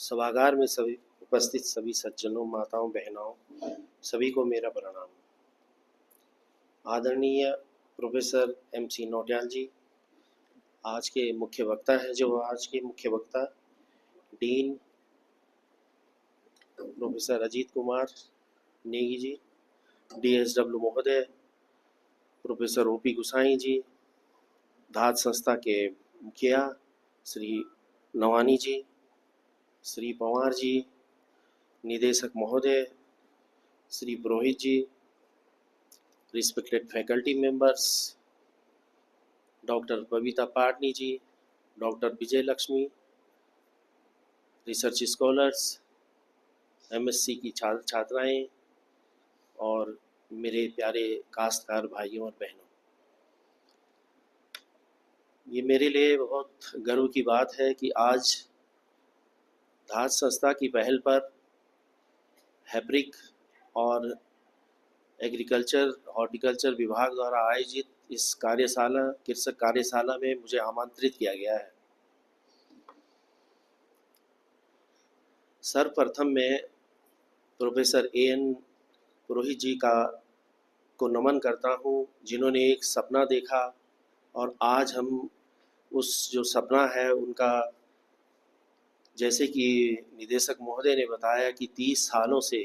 सभागार में सभी उपस्थित सभी सज्जनों, माताओं, बहनों, सभी को मेरा प्रणाम। आदरणीय प्रोफेसर MC नौटियाल जी आज के मुख्य वक्ता हैं। जो आज के मुख्य वक्ता dean professor Ajit Kumar Negi ji, DSW महोदय, प्रोफेसर OP गुसाई जी, धात संस्था के मुखिया श्री नवानी जी, श्री पवार जी, निदेशक महोदय Shri Purohit ji, respected faculty members doctor Babita Patni ji, doctor Vijay Lakshmi, research scholars, MSc की छात्राएं और मेरे प्यारे काश्तकार भाइयों और बहनों, ये मेरे लिए बहुत गर्व की बात है कि आज धात संस्था की पहल पर हैब्रिक और एग्रीकल्चर हॉर्टिकल्चर विभाग द्वारा आयोजित इस कार्यशाला कृषक कार्यशाला में मुझे आमंत्रित किया गया है। सर्वप्रथम मैं प्रोफेसर AN पुरोहित जी को नमन करता हूँ, जिन्होंने एक सपना देखा और आज हम उस जो सपना है उनका, जैसे कि निदेशक महोदय ने बताया कि 30 सालों से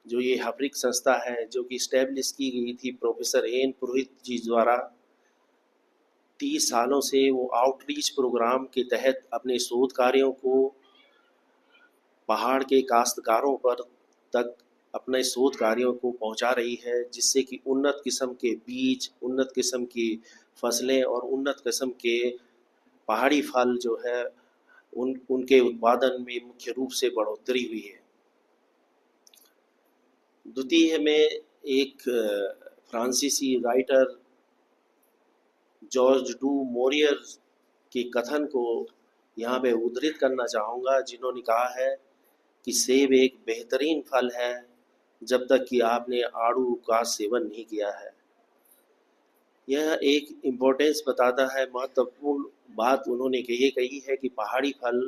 जो ये हैब्रिक संस्था है जो कि इस्टेब्लिश की गई थी प्रोफेसर AN पुरोहित जी द्वारा, 30 सालों से वो आउटरीच प्रोग्राम के तहत अपने शोध कार्यों को पहाड़ के काश्तकारों पर तक अपने शोध कार्यों को पहुंचा रही है, जिससे कि उन्नत किस्म के बीज, उन्नत किस्म की फसलें और उन्नत किस्म के पहाड़ी फल जो है उनके उत्पादन में मुख्य रूप से बढ़ोतरी हुई है। द्वितीय में एक फ्रांसीसी राइटर जॉर्ज डू मोरियर के कथन को यहाँ पे उद्धृत करना चाहूँगा, जिन्होंने कहा है कि सेब एक बेहतरीन फल है जब तक कि आपने आड़ू का सेवन नहीं किया है। यह एक इम्पोर्टेंस बताता है, महत्वपूर्ण बात उन्होंने ये कही है कि पहाड़ी फल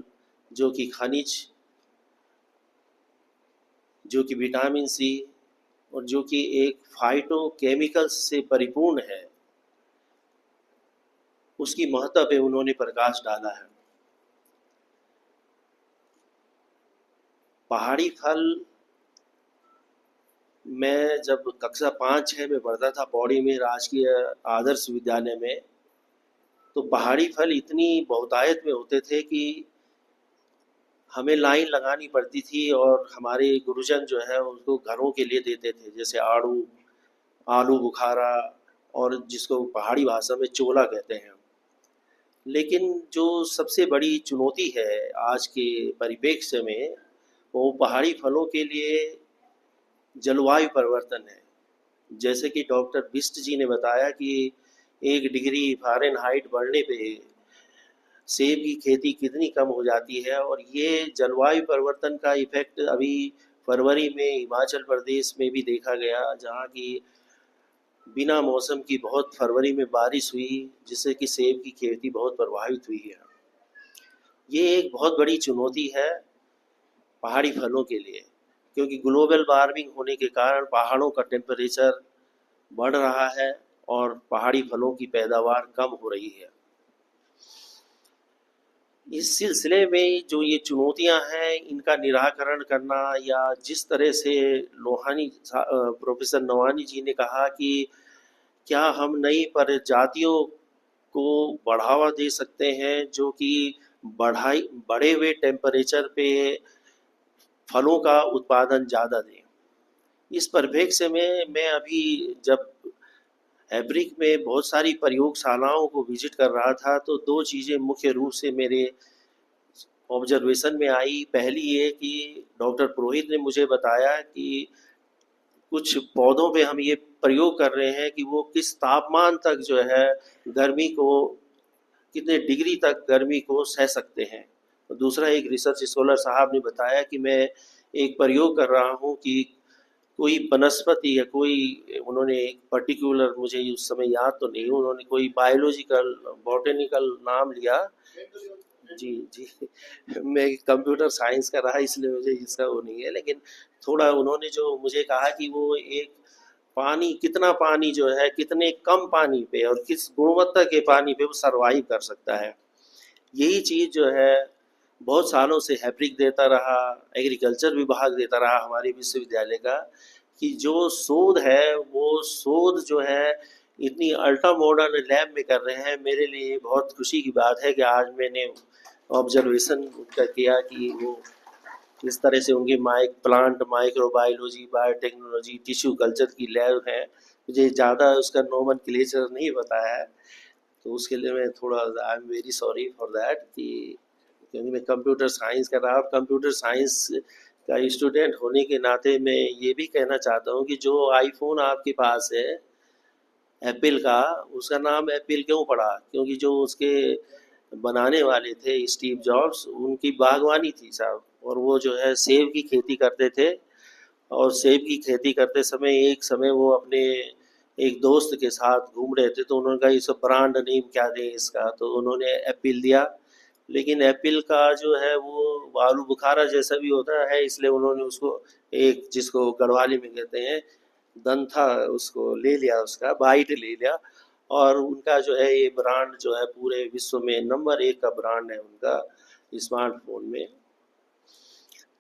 जो कि खनिज, जो कि विटामिन C और जो कि एक फाइटो केमिकल्स से परिपूर्ण है, उसकी महत्व पे उन्होंने प्रकाश डाला है। पहाड़ी फल, मैं जब कक्षा 5-6 में पढ़ता था पौड़ी में राजकीय आदर्श विद्यालय में, तो पहाड़ी फल इतनी बहुतायत में होते थे कि हमें लाइन लगानी पड़ती थी और हमारे गुरुजन जो है उसको घरों के लिए देते थे, जैसे आलू बुखारा और जिसको पहाड़ी भाषा में चोला कहते हैं। लेकिन जो सबसे बड़ी चुनौती है आज के परिप्रेक्ष्य में, वो पहाड़ी फलों के लिए जलवायु परिवर्तन है। जैसे कि डॉक्टर बिष्ट जी ने बताया कि 1 डिग्री फ़ारेनहाइट बढ़ने पे सेब की खेती कितनी कम हो जाती है, और ये जलवायु परिवर्तन का इफेक्ट अभी फरवरी में हिमाचल प्रदेश में भी देखा गया, जहाँ की बिना मौसम की बहुत फरवरी में बारिश हुई, जिससे कि सेब की खेती बहुत प्रभावित हुई है। ये एक बहुत बड़ी चुनौती है पहाड़ी फलों के लिए, क्योंकि ग्लोबल वार्मिंग होने के कारण पहाड़ों का टेम्परेचर बढ़ रहा है और पहाड़ी फलों की पैदावार कम हो रही है। इस सिलसिले में जो ये चुनौतियां हैं, इनका निराकरण करना, या जिस तरह से प्रोफेसर नवानी जी ने कहा कि क्या हम नई प्रजातियों को बढ़ावा दे सकते हैं जो कि बढ़े हुए टेम्परेचर पे फलों का उत्पादन ज़्यादा दें। इस परिप्रेक्ष्य में मैं अभी जब हैब्रिक में बहुत सारी प्रयोगशालाओं को विजिट कर रहा था, तो 2 चीज़ें मुख्य रूप से मेरे ऑब्जर्वेशन में आई। पहली ये कि डॉक्टर पुरोहित ने मुझे बताया कि कुछ पौधों पे हम ये प्रयोग कर रहे हैं कि वो किस तापमान तक जो है गर्मी को, कितने डिग्री तक गर्मी को सह सकते हैं। दूसरा, एक रिसर्च स्कॉलर साहब ने बताया कि मैं एक प्रयोग कर रहा हूँ कि कोई वनस्पति या कोई, उन्होंने एक पर्टिकुलर, मुझे उस समय याद तो नहीं, उन्होंने कोई बायोलॉजिकल बॉटेनिकल नाम लिया, जी, जी। मैं कंप्यूटर साइंस का रहा इसलिए मुझे इसका वो नहीं है, लेकिन थोड़ा उन्होंने जो मुझे कहा कि वो एक पानी कितना पानी जो है, कितने कम पानी पे और किस गुणवत्ता के पानी पे वो सर्वाइव कर सकता है। यही चीज़ जो है बहुत सालों से हैप्रिक देता रहा, एग्रीकल्चर विभाग देता रहा हमारे विश्वविद्यालय का, कि जो शोध है वो शोध जो है इतनी अल्ट्रा मॉडर्न लैब में कर रहे हैं। मेरे लिए बहुत खुशी की बात है कि आज मैंने ऑब्जर्वेशन उनका किया कि वो इस तरह से उनकी plant microbiology, biotechnology, tissue culture की लैब है। मुझे ज़्यादा उसका नोमेनक्लेचर नहीं पता है, तो उसके लिए मैं थोड़ा I am very sorry for that कि क्योंकि मैं कंप्यूटर साइंस कर रहा हूँ। कंप्यूटर साइंस का स्टूडेंट होने के नाते मैं ये भी कहना चाहता हूँ कि जो आईफोन आपके पास है एप्पल का, उसका नाम एप्पल क्यों पड़ा? क्योंकि जो उसके बनाने वाले थे स्टीव जॉब्स, उनकी बागवानी थी साहब, और वो जो है सेब की खेती करते थे। और सेब की खेती करते समय एक समय वो अपने एक दोस्त के साथ घूम रहे थे, तो उन्होंने कहा इस ब्रांड नेम क्या दें इसका, तो उन्होंने एप्पल दिया। लेकिन एप्पल का जो है वो आलू बुखारा जैसा भी होता है, इसलिए उन्होंने उसको एक जिसको गढ़वाली में कहते हैं दंथा, उसको ले लिया, उसका बाइट ले लिया। और उनका जो है ये ब्रांड जो है पूरे विश्व में नंबर एक का ब्रांड है उनका स्मार्टफोन में।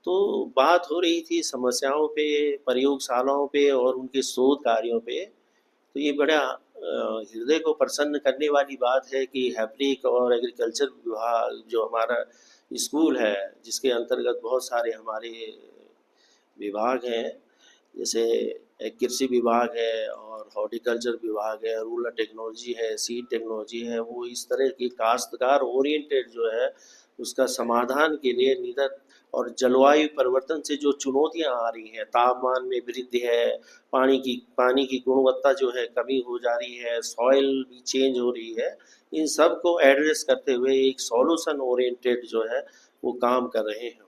तो बात हो रही थी समस्याओं पे, प्रयोगशालाओं पे और उनके शोध कार्यों पे। तो ये बड़ा हृदय को प्रसन्न करने वाली बात है कि हैप्रिक और एग्रीकल्चर विभाग जो हमारा स्कूल है, जिसके अंतर्गत बहुत सारे हमारे विभाग हैं, जैसे एक कृषि विभाग है और हॉर्टिकल्चर विभाग है, रूरल टेक्नोलॉजी है, सीड टेक्नोलॉजी है, वो इस तरह की काश्तकार ओरिएंटेड जो है उसका समाधान के लिए निरंतर। और जलवायु परिवर्तन से जो चुनौतियां आ रही हैं, तापमान में वृद्धि है, पानी की गुणवत्ता जो है कमी हो जा रही है, सॉइल भी चेंज हो रही है, इन सब को एड्रेस करते हुए एक सॉल्यूशन ओरिएंटेड जो है वो काम कर रहे हैं।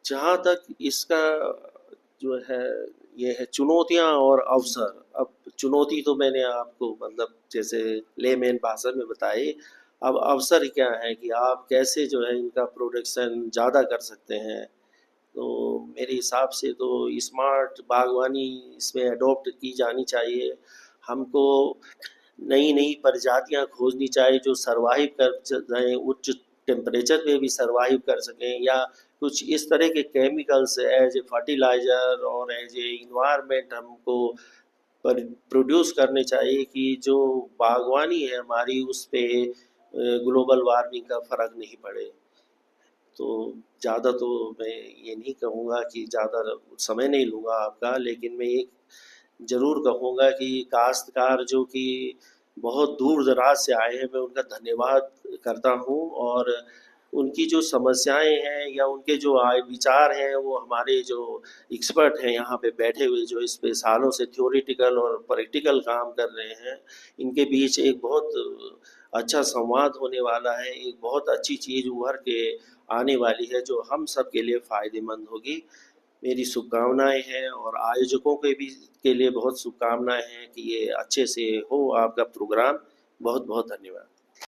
जहाँ तक इसका जो है ये है चुनौतियाँ और अवसर। अब चुनौती तो मैंने आपको मतलब जैसे लेमैन भाषा में बताई। अब अवसर क्या है कि आप कैसे जो है इनका प्रोडक्शन ज़्यादा कर सकते हैं। तो मेरे हिसाब से तो स्मार्ट बागवानी इसमें अडॉप्ट की जानी चाहिए। हमको नई नई प्रजातियां खोजनी चाहिए जो सरवाइव कर जाएं, उच्च टेम्परेचर पे भी सरवाइव कर सकें, या कुछ इस तरह के केमिकल्स एज ए फर्टिलाइज़र और एज ए इन्वायरमेंट हमको प्रोड्यूस करने चाहिए कि जो बागवानी है हमारी उस पे ग्लोबल वार्मिंग का फ़र्क नहीं पड़े। तो ज़्यादा तो मैं ये नहीं कहूँगा कि ज़्यादा समय नहीं लूँगा आपका, लेकिन मैं एक ज़रूर कहूँगा कि काश्तकार जो कि बहुत दूर दराज से आए हैं, मैं उनका धन्यवाद करता हूँ। और उनकी जो समस्याएं हैं या उनके जो आए विचार हैं, वो हमारे जो एक्सपर्ट हैं यहाँ पे बैठे हुए जो इस पे सालों से थ्योरेटिकल और प्रैक्टिकल काम कर रहे हैं, इनके बीच एक बहुत अच्छा संवाद होने वाला है। एक बहुत अच्छी चीज़ उभर के आने वाली है जो हम सब के लिए फ़ायदेमंद होगी। मेरी शुभकामनाएँ हैं और आयोजकों के भी के लिए बहुत शुभकामनाएँ हैं कि ये अच्छे से हो आपका प्रोग्राम। बहुत बहुत धन्यवाद।